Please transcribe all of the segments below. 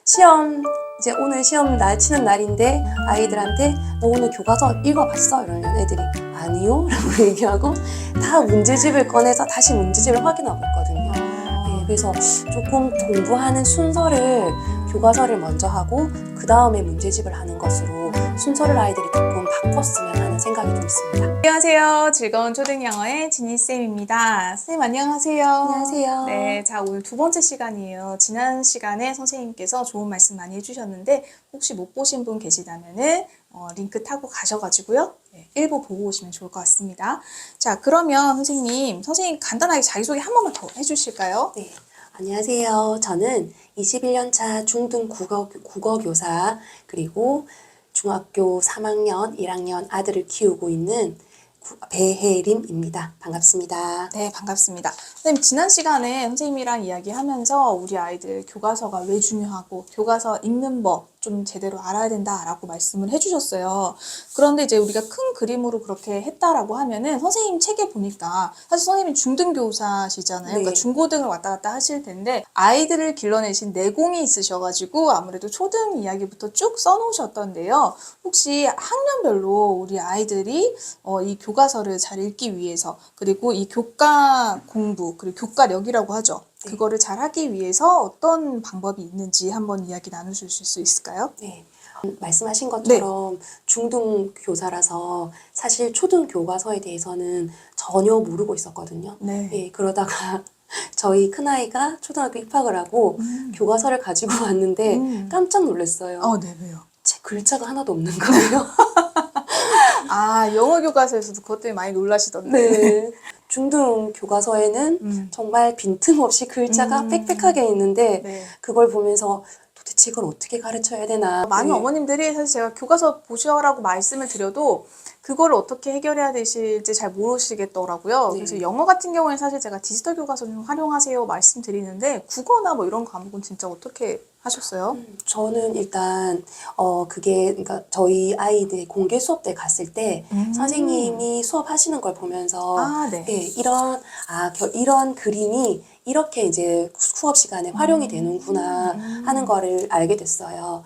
시험 이제 오늘 시험 날 치는 날인데 아이들한테 너 오늘 교과서 읽어봤어? 이러면 애들이 아니요? 라고 얘기하고 다 문제집을 꺼내서 다시 문제집을 확인하고 있거든요. 네, 그래서 조금 공부하는 순서를 교과서를 먼저 하고 그 다음에 문제집을 하는 것으로 순서를 아이들이 조금 바꿨으면 하는 생각이 좀 있습니다. 안녕하세요. 즐거운 초등영어의 지니쌤입니다. 선생님 안녕하세요. 안녕하세요. 네, 자 오늘 두 번째 시간이에요. 지난 시간에 선생님께서 좋은 말씀 많이 해주셨는데 혹시 못 보신 분 계시다면은 링크 타고 가셔가지고요. 네, 1부 보고 오시면 좋을 것 같습니다. 자 그러면 선생님 간단하게 자기소개 한 번만 더 해주실까요? 네. 안녕하세요. 저는 21년차 중등 국어교사 그리고 중학교 3학년, 1학년 아들을 키우고 있는 배혜림입니다. 반갑습니다. 네, 반갑습니다. 선생님, 지난 시간에 선생님이랑 이야기하면서 우리 아이들 교과서가 왜 중요하고 교과서 읽는 법 좀 제대로 알아야 된다라고 말씀을 해주셨어요. 그런데 이제 우리가 큰 그림으로 그렇게 했다라고 하면은 선생님 책에 보니까 사실 선생님이 중등교사시잖아요. 네. 그러니까 중고등을 왔다 갔다 하실 텐데 아이들을 길러내신 내공이 있으셔가지고 아무래도 초등 이야기부터 쭉 써놓으셨던데요. 혹시 학년별로 우리 아이들이 이 교과서를 잘 읽기 위해서 그리고 이 교과 공부 그리고 교과력이라고 하죠. 네. 그거를 잘 하기 위해서 어떤 방법이 있는지 한번 이야기 나누실 수 있을까요? 네. 말씀하신 것처럼 중등 교사라서 사실 초등 교과서에 대해서는 전혀 모르고 있었거든요. 네. 예, 그러다가 저희 큰아이가 초등학교 입학을 하고 교과서를 가지고 왔는데 깜짝 놀랐어요. 네, 왜요? 제 글자가 하나도 없는 거예요. 아, 영어 교과서에서도 그것 때문에 많이 놀라시던데. 네. 중등 교과서에는 정말 빈틈없이 글자가 빽빽하게 있는데 네. 그걸 보면서 도대체 이걸 어떻게 가르쳐야 되나. 많은 네. 어머님들이 사실 제가 교과서 보시라고 말씀을 드려도 그거를 어떻게 해결해야 되실지 잘 모르시겠더라고요. 네. 그래서 영어 같은 경우에는 사실 제가 디지털 교과서 좀 활용하세요 말씀드리는데 국어나 뭐 이런 과목은 진짜 어떻게 하셨어요? 저는 일단 그게 그러니까 저희 아이들 공개 수업 때 갔을 때 선생님이 수업하시는 걸 보면서 아, 네. 예, 이런 그림이 이렇게 이제 수업 시간에 활용이 되는구나 하는 거를 알게 됐어요.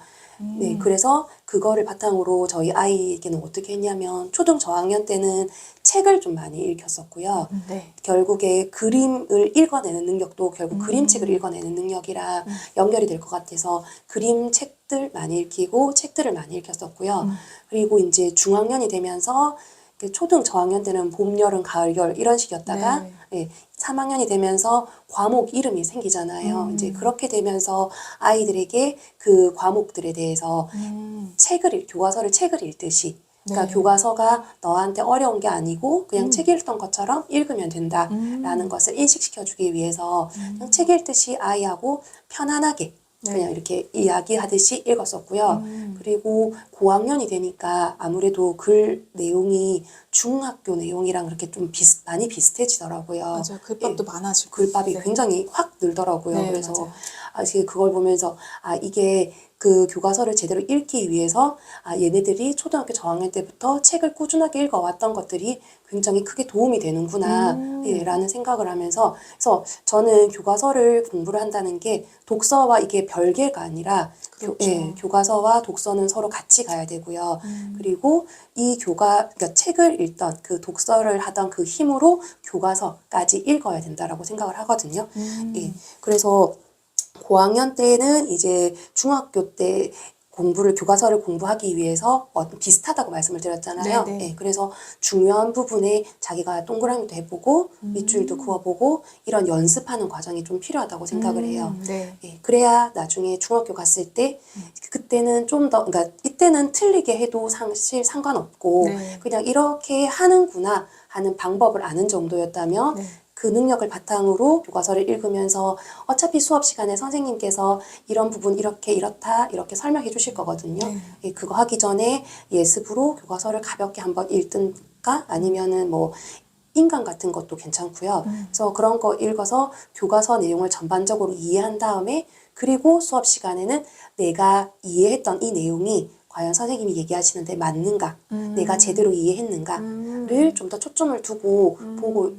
네, 그래서 그거를 바탕으로 저희 아이에게는 어떻게 했냐면 초등 저학년 때는 책을 좀 많이 읽혔었고요. 네. 결국에 그림을 읽어내는 능력도 결국 그림책을 읽어내는 능력이랑 연결이 될 것 같아서 그림책들 많이 읽히고 책들을 많이 읽혔었고요. 그리고 이제 중학년이 되면서 초등 저학년 때는 봄, 여름, 가을, 겨울 이런 식이었다가 네. 예, 3학년이 되면서 과목 이름이 생기잖아요. 이제 그렇게 되면서 아이들에게 그 과목들에 대해서 교과서를 책을 읽듯이 그러니까 네. 교과서가 너한테 어려운 게 아니고 그냥 책 읽던 것처럼 읽으면 된다라는 것을 인식시켜주기 위해서 그냥 책 읽듯이 아이하고 편안하게 네. 그냥 이렇게 이야기하듯이 읽었었고요. 그리고 고학년이 되니까 아무래도 글 내용이 중학교 내용이랑 그렇게 좀 많이 비슷해지더라고요. 맞아요. 글밥도 예, 많아지고. 글밥이 네. 굉장히 확 늘더라고요. 네, 그래서 맞아요. 이제 그걸 보면서 이게 그 교과서를 제대로 읽기 위해서 얘네들이 초등학교 저학년 때부터 책을 꾸준하게 읽어왔던 것들이 굉장히 크게 도움이 되는구나 예, 라는 생각을 하면서 그래서 저는 교과서를 공부를 한다는 게 독서와 이게 별개가 아니라 그렇죠. 교과서와 독서는 서로 같이 가야 되고요. 그리고 그러니까 책을 읽던 그 독서를 하던 그 힘으로 교과서까지 읽어야 된다라고 생각을 하거든요. 예, 그래서 고학년 때는 이제 중학교 때 교과서를 공부하기 위해서 비슷하다고 말씀을 드렸잖아요. 네네. 예, 그래서 중요한 부분에 자기가 동그라미도 해보고 밑줄도 그어보고 이런 연습하는 과정이 좀 필요하다고 생각을 해요. 네. 예, 그래야 나중에 중학교 갔을 때 그때는 좀 더 그러니까 이때는 틀리게 해도 사실 상관없고 네. 그냥 이렇게 하는구나 하는 방법을 아는 정도였다면 네. 그 능력을 바탕으로 교과서를 읽으면서 어차피 수업 시간에 선생님께서 이런 부분 이렇게 이렇다 이렇게 설명해 주실 거거든요. 네. 예, 그거 하기 전에 예습으로 교과서를 가볍게 한번 읽든가 아니면은 뭐 인강 같은 것도 괜찮고요. 그래서 그런 거 읽어서 교과서 내용을 전반적으로 이해한 다음에 그리고 수업 시간에는 내가 이해했던 이 내용이 과연 선생님이 얘기하시는데 맞는가, 내가 제대로 이해했는가를 좀 더 초점을 두고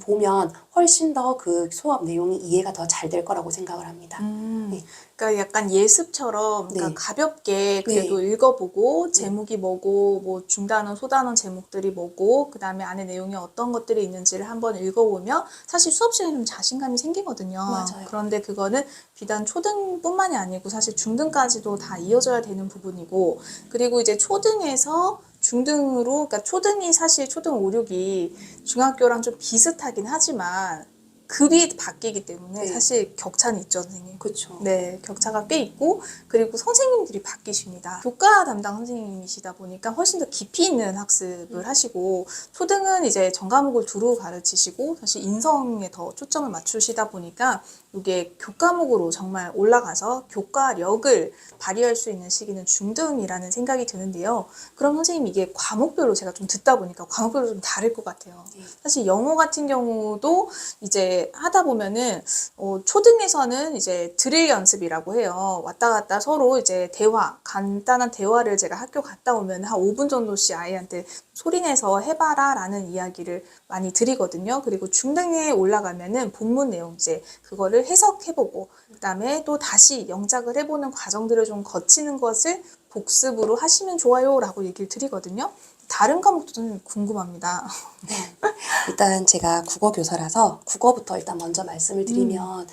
보면 훨씬 더 그 수업 내용이 이해가 더 잘 될 거라고 생각을 합니다. 네. 그러니까 약간 예습처럼 그러니까 네. 가볍게 그래도 읽어보고 제목이 뭐고 뭐 중단원, 소단원 제목들이 뭐고 그다음에 안에 내용이 어떤 것들이 있는지를 한번 읽어보면 사실 수업 시간에 좀 자신감이 생기거든요. 맞아요. 그런데 그거는 비단 초등뿐만이 아니고 사실 중등까지도 다 이어져야 되는 부분이고 그리고 이제 초등에서 중등으로 그러니까 초등이 사실 초등 5, 6이 중학교랑 좀 비슷하긴 하지만 급이 바뀌기 때문에 네. 사실 격차는 있죠, 선생님. 그렇죠. 네, 격차가 꽤 있고 그리고 선생님들이 바뀌십니다. 교과 담당 선생님이시다 보니까 훨씬 더 깊이 있는 학습을 하시고 초등은 이제 전과목을 두루 가르치시고 사실 인성에 더 초점을 맞추시다 보니까 이게 교과목으로 정말 올라가서 교과력을 발휘할 수 있는 시기는 중등이라는 생각이 드는데요. 그럼 선생님 이게 과목별로 제가 좀 듣다 보니까 과목별로 좀 다를 것 같아요. 네. 사실 영어 같은 경우도 이제 하다 보면은 초등에서는 이제 드릴 연습이라고 해요. 왔다 갔다 서로 이제 대화, 간단한 대화를 제가 학교 갔다 오면 한 5분 정도씩 아이한테 소리내서 해봐라 라는 이야기를 많이 드리거든요. 그리고 중등에 올라가면은 본문 내용 이제 그거를 해석해보고 그다음에 또 다시 영작을 해보는 과정들을 좀 거치는 것을 복습으로 하시면 좋아요 라고 얘기를 드리거든요. 다른 과목도 좀 궁금합니다. 일단 제가 국어 교사라서 국어부터 일단 먼저 말씀을 드리면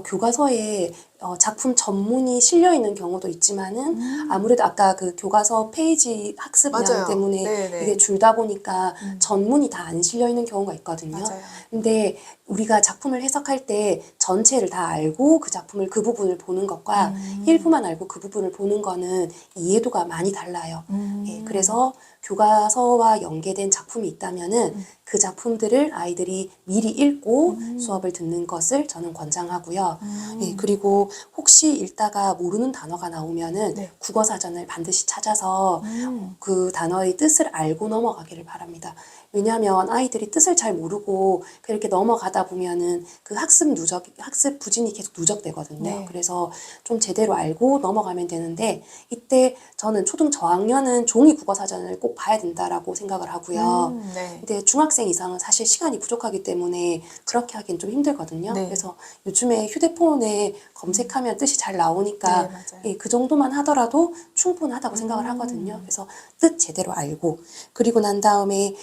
교과서에 작품 전문이 실려 있는 경우도 있지만은 아무래도 아까 그 교과서 페이지 학습량 맞아요. 때문에 네네. 이게 줄다 보니까 전문이 다 안 실려 있는 경우가 있거든요. 맞아요. 근데 우리가 작품을 해석할 때 전체를 다 알고 그 작품을 그 부분을 보는 것과 일부만 알고 그 부분을 보는 거는 이해도가 많이 달라요. 예, 그래서 교과서와 연계된 작품이 있다면은 그 작품들을 아이들이 미리 읽고 수업을 듣는 것을 저는 권장하고요. 예, 그리고 혹시 읽다가 모르는 단어가 나오면은 네. 국어사전을 반드시 찾아서 그 단어의 뜻을 알고 넘어가기를 바랍니다. 왜냐하면 아이들이 뜻을 잘 모르고 그렇게 넘어가다 보면은 그 학습 부진이 계속 누적되거든요. 네. 그래서 좀 제대로 알고 넘어가면 되는데 이때 저는 초등 저학년은 종이 국어사전을 꼭 봐야 된다라고 생각을 하고요. 네. 근데 중학생 이상은 사실 시간이 부족하기 때문에 그렇게 하긴 좀 힘들거든요. 네. 그래서 요즘에 휴대폰에 검색하면 뜻이 잘 나오니까 네, 맞아요. 예, 그 정도만 하더라도 충분하다고 생각을 하거든요. 그래서 뜻 제대로 알고 그리고 난 다음에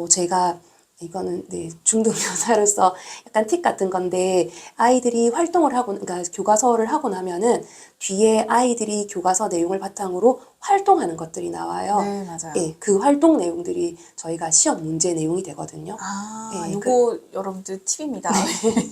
제가 이거는 네, 중등 교사로서 약간 팁 같은 건데 아이들이 활동을 하고 그러니까 교과서를 하고 나면은 뒤에 아이들이 교과서 내용을 바탕으로 활동하는 것들이 나와요. 네, 맞아요. 예, 그 활동 내용들이 저희가 시험 문제 내용이 되거든요. 아, 예, 요거 여러분들 팁입니다.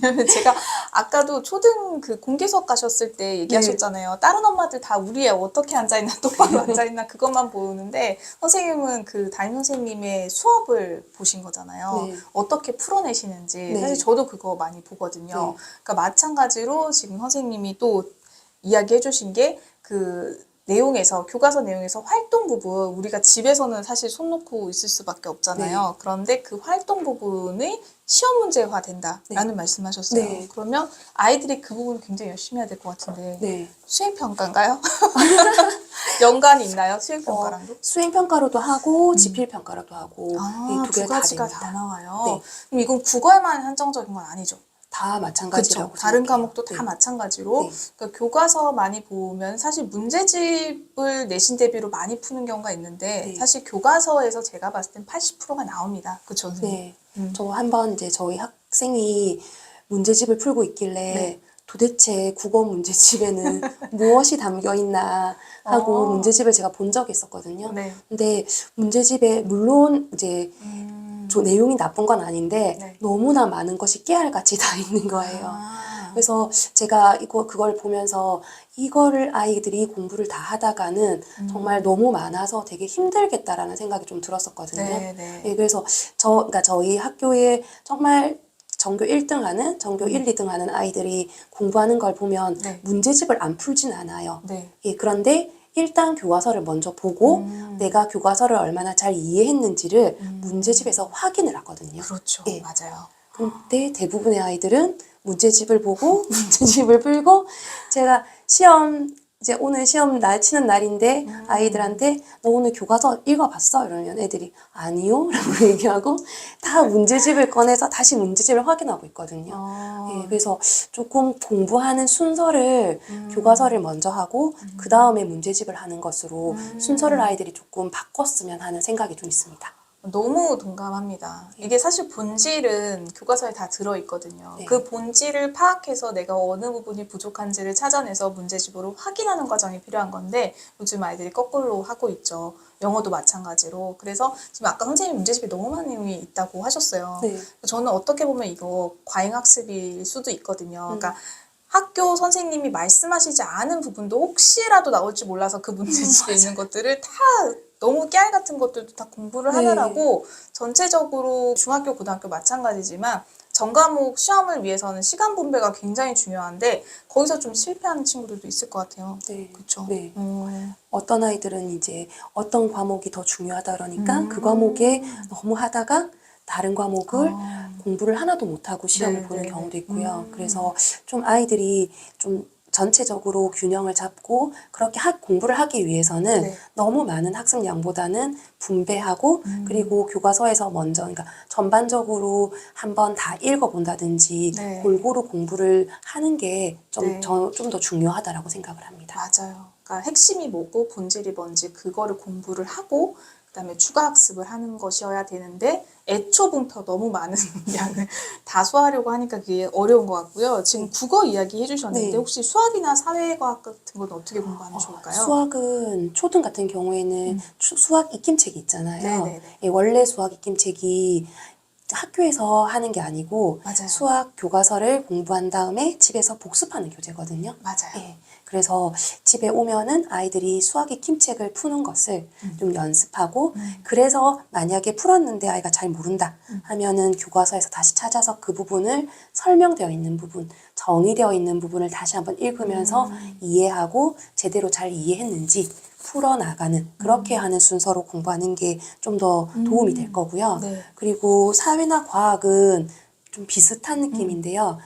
왜냐면 제가 아까도 초등 그 공개수업 가셨을 때 얘기하셨잖아요. 다른 엄마들 다 우리 애 어떻게 앉아있나, 똑바로 앉아있나, 그것만 보는데, 선생님은 그 담임 선생님의 수업을 보신 거잖아요. 네. 어떻게 풀어내시는지. 네. 사실 저도 그거 많이 보거든요. 네. 그러니까 마찬가지로 지금 선생님이 또 이야기해 주신 게 그 내용에서 교과서 내용에서 활동 부분 우리가 집에서는 사실 손 놓고 있을 수밖에 없잖아요. 네. 그런데 그 활동 부분이 시험 문제화 된다라는 말씀하셨어요. 네. 그러면 아이들이 그 부분 굉장히 열심히 해야 될 것 같은데 네. 수행 평가인가요? 연관이 있나요? 수행 평가랑도? 수행 평가로도 하고 지필 평가로도 하고 아, 두 개 두 다 가지가 됩니다. 다 나와요. 네. 그럼 이건 국어에만 한정적인 건 아니죠? 다 마찬가지라고 그렇죠. 다른 생각해요. 과목도 다 네. 마찬가지로 네. 그러니까 교과서 많이 보면 사실 문제집을 내신 대비로 많이 푸는 경우가 있는데 네. 사실 교과서에서 제가 봤을 땐 80%가 나옵니다. 그렇죠, 선생님? 네. 저 한번 이제 저희 학생이 문제집을 풀고 있길래 네. 도대체 국어 문제집에는 무엇이 담겨 있나 하고 문제집을 제가 본 적이 있었거든요. 네. 근데 문제집에 물론 이제 저 내용이 나쁜 건 아닌데 네. 너무나 많은 것이 깨알같이 다 있는 거예요. 아. 그래서 제가 그걸 보면서 이거를 아이들이 공부를 다 하다가는 정말 너무 많아서 되게 힘들겠다라는 생각이 좀 들었었거든요. 네, 네. 예, 그래서 그러니까 저희 학교에 정말 전교 1등 하는, 전교 1, 2등 하는 아이들이 공부하는 걸 보면 네. 문제집을 안 풀진 않아요. 네. 예, 그런데 일단 교과서를 먼저 보고 내가 교과서를 얼마나 잘 이해했는지를 문제집에서 확인을 하거든요. 그렇죠. 예. 맞아요. 근데 대부분의 아이들은 문제집을 보고 문제집을 풀고 제가 시험 이제 오늘 시험 날 치는 날인데 아이들한테 너 오늘 교과서 읽어봤어? 이러면 애들이 아니요? 라고 얘기하고 다 문제집을 꺼내서 다시 문제집을 확인하고 있거든요. 예, 그래서 조금 공부하는 순서를 교과서를 먼저 하고 그 다음에 문제집을 하는 것으로 순서를 아이들이 조금 바꿨으면 하는 생각이 좀 있습니다. 너무 동감합니다. 이게 사실 본질은 교과서에 다 들어있거든요. 네. 그 본질을 파악해서 내가 어느 부분이 부족한지를 찾아내서 문제집으로 확인하는 과정이 필요한 건데 요즘 아이들이 거꾸로 하고 있죠. 영어도 마찬가지로. 그래서 지금 아까 선생님 문제집이 너무 많이 있다고 하셨어요. 네. 저는 어떻게 보면 이거 과잉학습일 수도 있거든요. 그러니까 학교 선생님이 말씀하시지 않은 부분도 혹시라도 나올지 몰라서 그 문제집에 있는 것들을 다 너무 깨알 같은 것들도 다 공부를 네. 하느라고 전체적으로 중학교, 고등학교 마찬가지지만 전과목 시험을 위해서는 시간 분배가 굉장히 중요한데 거기서 좀 실패하는 친구들도 있을 것 같아요. 네. 그렇죠. 네. 어떤 아이들은 이제 어떤 과목이 더 중요하다 그러니까 그 과목에 너무 하다가 다른 과목을 공부를 하나도 못하고 시험을 네, 보는 네, 경우도 네. 있고요. 그래서 좀 아이들이 좀 전체적으로 균형을 잡고 그렇게 공부를 하기 위해서는 네. 너무 많은 학습량보다는 분배하고 그리고 교과서에서 먼저 그러니까 전반적으로 한번 다 읽어본다든지 네. 골고루 공부를 하는 게 네. 좀 더 중요하다라고 생각을 합니다. 맞아요. 그러니까 핵심이 뭐고 본질이 뭔지 그거를 공부를 하고 그다음에 추가 학습을 하는 것이어야 되는데 애초부터 너무 많은 양을 다 소화하려고 하니까 그게 어려운 것 같고요. 지금 국어 이야기 해주셨는데 네. 혹시 수학이나 사회과학 같은 건 어떻게 공부하면 좋을까요? 수학은 초등 같은 경우에는 수학 익힘책이 있잖아요. 네네네. 예, 원래 수학 익힘책이 학교에서 하는 게 아니고 맞아요. 수학 교과서를 공부한 다음에 집에서 복습하는 교재거든요. 맞아요. 예. 그래서 집에 오면은 아이들이 수학 익힘책을 푸는 것을 좀 연습하고 그래서 만약에 풀었는데 아이가 잘 모른다 하면은 교과서에서 다시 찾아서 그 부분을 설명되어 있는 부분, 정의되어 있는 부분을 다시 한번 읽으면서 이해하고 제대로 잘 이해했는지 풀어나가는 그렇게 하는 순서로 공부하는 게 좀 더 도움이 될 거고요. 네. 그리고 사회나 과학은 좀 비슷한 느낌인데요.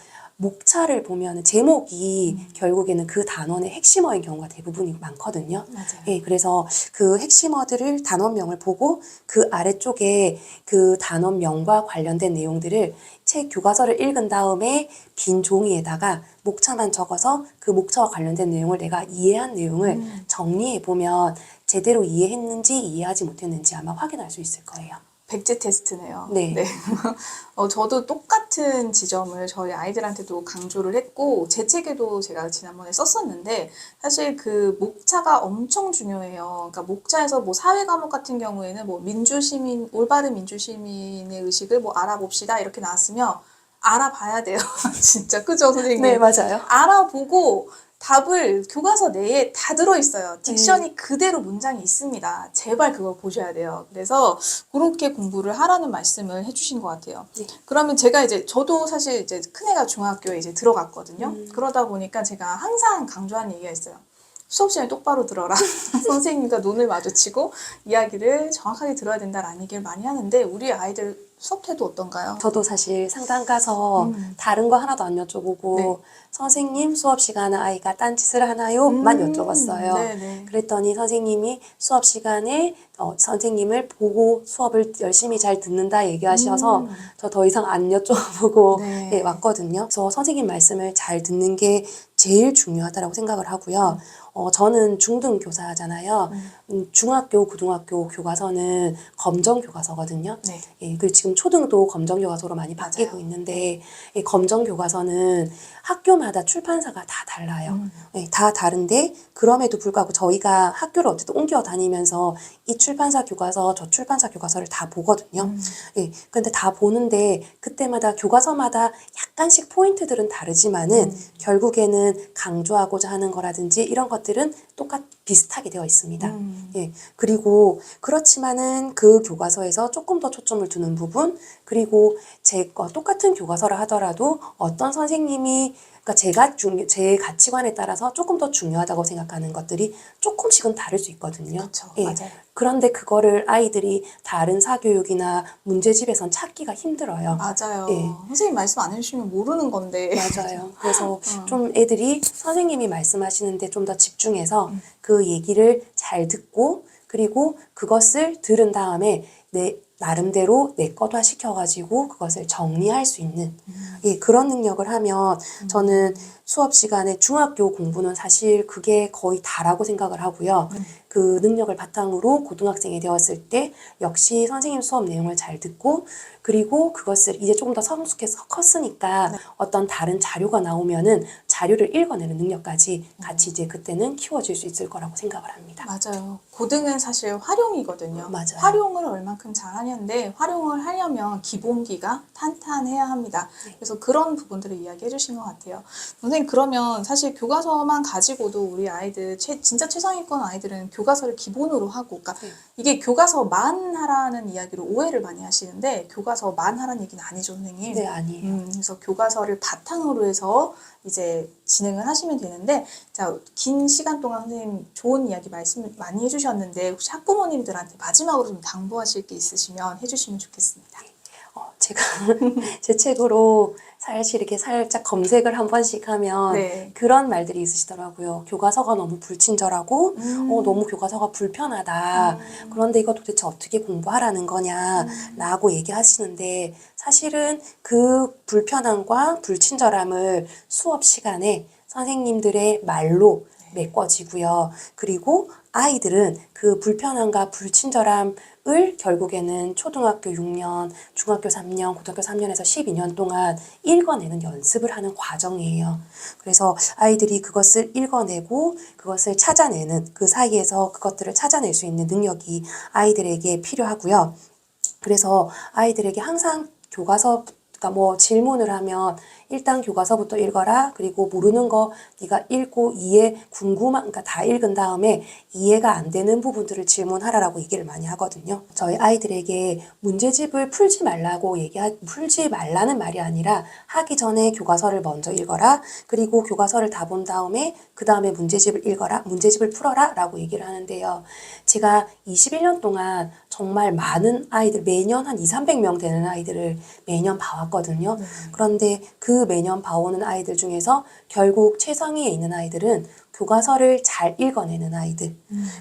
목차를 보면 제목이 결국에는 그 단원의 핵심어인 경우가 대부분이 많거든요. 맞아요. 예, 그래서 그 핵심어들을 단원명을 보고 그 아래쪽에 그 단원명과 관련된 내용들을 책 교과서를 읽은 다음에 빈 종이에다가 목차만 적어서 그 목차와 관련된 내용을 내가 이해한 내용을 정리해 보면 제대로 이해했는지 이해하지 못했는지 아마 확인할 수 있을 거예요. 백지 테스트네요. 네. 저도 똑같은 지점을 저희 아이들한테도 강조를 했고 제 책에도 제가 지난번에 썼었는데 사실 그 목차가 엄청 중요해요. 그러니까 목차에서 뭐 사회 과목 같은 경우에는 뭐 민주시민 올바른 민주시민의 의식을 뭐 알아봅시다 이렇게 나왔으면 알아봐야 돼요. 진짜 그죠 선생님? 네, 맞아요. 알아보고 답을 교과서 내에 다 들어있어요. 딕션이 그대로 문장이 있습니다. 제발 그걸 보셔야 돼요. 그래서 그렇게 공부를 하라는 말씀을 해주신 것 같아요. 네. 그러면 제가 저도 사실 이제 큰애가 중학교에 이제 들어갔거든요. 그러다 보니까 제가 항상 강조하는 얘기가 있어요. 수업 시간에 똑바로 들어라. 선생님과 눈을 마주치고 이야기를 정확하게 들어야 된다라는 얘기를 많이 하는데 우리 아이들 수업 태도 어떤가요? 저도 사실 상담 가서 다른 거 하나도 안 여쭤보고 네. 선생님 수업 시간에 아이가 딴짓을 하나요? 만 여쭤봤어요. 네네. 그랬더니 선생님이 수업 시간에 선생님을 보고 수업을 열심히 잘 듣는다 얘기하셔서 저 더 이상 안 여쭤보고 네. 네, 왔거든요. 그래서 선생님 말씀을 잘 듣는 게 제일 중요하다고 생각을 하고요. 저는 중등 교사잖아요. 중학교, 고등학교 교과서는 검정 교과서거든요. 네. 예, 그리고 지금 초등도 검정 교과서로 많이 바뀌고 맞아요. 있는데 이 검정 교과서는 학교마다 출판사가 다 달라요. 예, 다 다른데 그럼에도 불구하고 저희가 학교를 어쨌든 옮겨 다니면서 이 출판사 교과서, 저 출판사 교과서를 다 보거든요. 예, 근데 다 보는데 그때마다 교과서마다 약간씩 포인트들은 다르지만은 결국에는 강조하고자 하는 거라든지 이런 것들은 비슷하게 되어 있습니다. 예, 그리고 그렇지만은 그 교과서에서 조금 더 초점을 두는 부분, 그리고 제 거 똑같은 교과서를 하더라도 어떤 선생님이 그러니까 제 가치관에 따라서 조금 더 중요하다고 생각하는 것들이 조금씩은 다를 수 있거든요. 그렇죠. 예. 맞아요. 그런데 그거를 아이들이 다른 사교육이나 문제집에선 찾기가 힘들어요. 맞아요. 예. 선생님 말씀 안 해주시면 모르는 건데. 맞아요. 그래서 좀 애들이 선생님이 말씀하시는데 좀 더 집중해서 그 얘기를 잘 듣고 그리고 그것을 들은 다음에 내 나름대로 내 것화 시켜가지고 그것을 정리할 수 있는 예, 그런 능력을 하면 저는 수업 시간에 중학교 공부는 사실 그게 거의 다라고 생각을 하고요. 그 능력을 바탕으로 고등학생이 되었을 때 역시 선생님 수업 내용을 잘 듣고 그리고 그것을 이제 조금 더 성숙해서 컸으니까 어떤 다른 자료가 나오면은 자료를 읽어내는 능력까지 같이 이제 그때는 키워질 수 있을 거라고 생각을 합니다. 맞아요. 고등은 사실 활용이거든요. 맞아요. 활용을 얼만큼 잘하냐인데 활용을 하려면 기본기가 탄탄해야 합니다. 그래서 그런 부분들을 이야기해 주신 것 같아요. 선생님 그러면 사실 교과서만 가지고도 우리 아이들 진짜 최상위권 아이들은 교과서를 기본으로 하고 그러니까 이게 교과서만 하라는 이야기로 오해를 많이 하시는데 교과서만 하라는 얘기는 아니죠, 선생님. 네, 아니에요. 그래서 교과서를 바탕으로 해서 이제 진행을 하시면 되는데 자, 긴 시간 동안 선생님 좋은 이야기 말씀 많이 해주셨는데 혹시 학부모님들한테 마지막으로 좀 당부하실 게 있으시면 해주시면 좋겠습니다. 제가 제 책으로 사실 이렇게 살짝 검색을 한 번씩 하면 네. 그런 말들이 있으시더라고요. 교과서가 너무 불친절하고 너무 교과서가 불편하다. 그런데 이거 도대체 어떻게 공부하라는 거냐라고 얘기하시는데 사실은 그 불편함과 불친절함을 수업 시간에 선생님들의 말로 메꿔지고요. 그리고 아이들은 그 불편함과 불친절함을 결국에는 초등학교 6년, 중학교 3년, 고등학교 3년에서 12년 동안 읽어내는 연습을 하는 과정이에요. 그래서 아이들이 그것을 읽어내고 그것을 찾아내는 그 사이에서 그것들을 찾아낼 수 있는 능력이 아이들에게 필요하고요. 그래서 아이들에게 항상 교과서 그러니까 뭐 질문을 하면 일단 교과서부터 읽어라. 그리고 모르는 거 네가 읽고 그러니까 다 읽은 다음에 이해가 안 되는 부분들을 질문하라라고 얘기를 많이 하거든요. 저희 아이들에게 문제집을 풀지 말라는 말이 아니라 하기 전에 교과서를 먼저 읽어라. 그리고 교과서를 다 본 다음에 그 다음에 문제집을 읽어라. 문제집을 풀어라 라고 얘기를 하는데요. 제가 21년 동안 정말 많은 아이들 매년 한 200~300명 되는 아이들을 매년 봐왔거든요. 그런데 그 매년 봐오는 아이들 중에서 결국 최상위에 있는 아이들은 교과서를 잘 읽어내는 아이들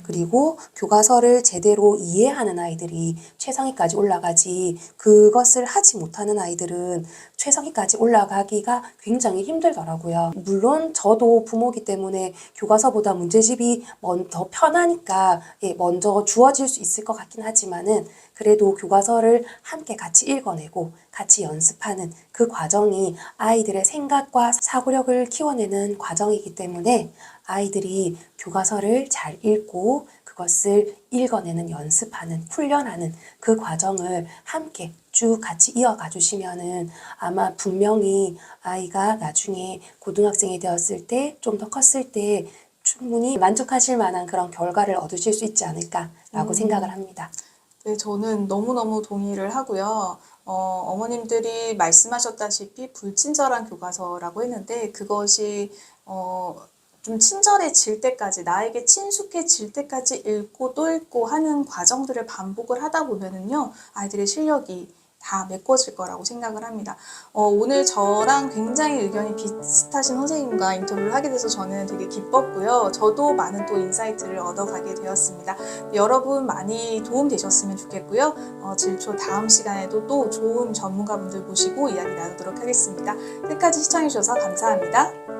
그리고 교과서를 제대로 이해하는 아이들이 최상위까지 올라가지 그것을 하지 못하는 아이들은 최상위까지 올라가기가 굉장히 힘들더라고요. 물론 저도 부모기 때문에 교과서보다 문제집이 더 편하니까 먼저 주어질 수 있을 것 같긴 하지만은 그래도 교과서를 함께 같이 읽어내고 같이 연습하는 그 과정이 아이들의 생각과 사고력을 키워내는 과정이기 때문에 아이들이 교과서를 잘 읽고 그것을 읽어내는 연습하는 훈련하는 그 과정을 함께 쭉 같이 이어가 주시면은 아마 분명히 아이가 나중에 고등학생이 되었을 때 좀 더 컸을 때 충분히 만족하실 만한 그런 결과를 얻으실 수 있지 않을까라고 생각을 합니다. 네, 저는 너무너무 동의를 하고요. 어머님들이 말씀하셨다시피 불친절한 교과서라고 했는데 그것이 좀 친절해질 때까지 나에게 친숙해질 때까지 읽고 또 읽고 하는 과정들을 반복을 하다 보면은요 아이들의 실력이 다 메꿔질 거라고 생각을 합니다. 오늘 저랑 굉장히 의견이 비슷하신 선생님과 인터뷰를 하게 돼서 저는 되게 기뻤고요. 저도 많은 또 인사이트를 얻어가게 되었습니다. 여러분 많이 도움되셨으면 좋겠고요. 질초 다음 시간에도 또 좋은 전문가분들 모시고 이야기 나누도록 하겠습니다. 끝까지 시청해주셔서 감사합니다.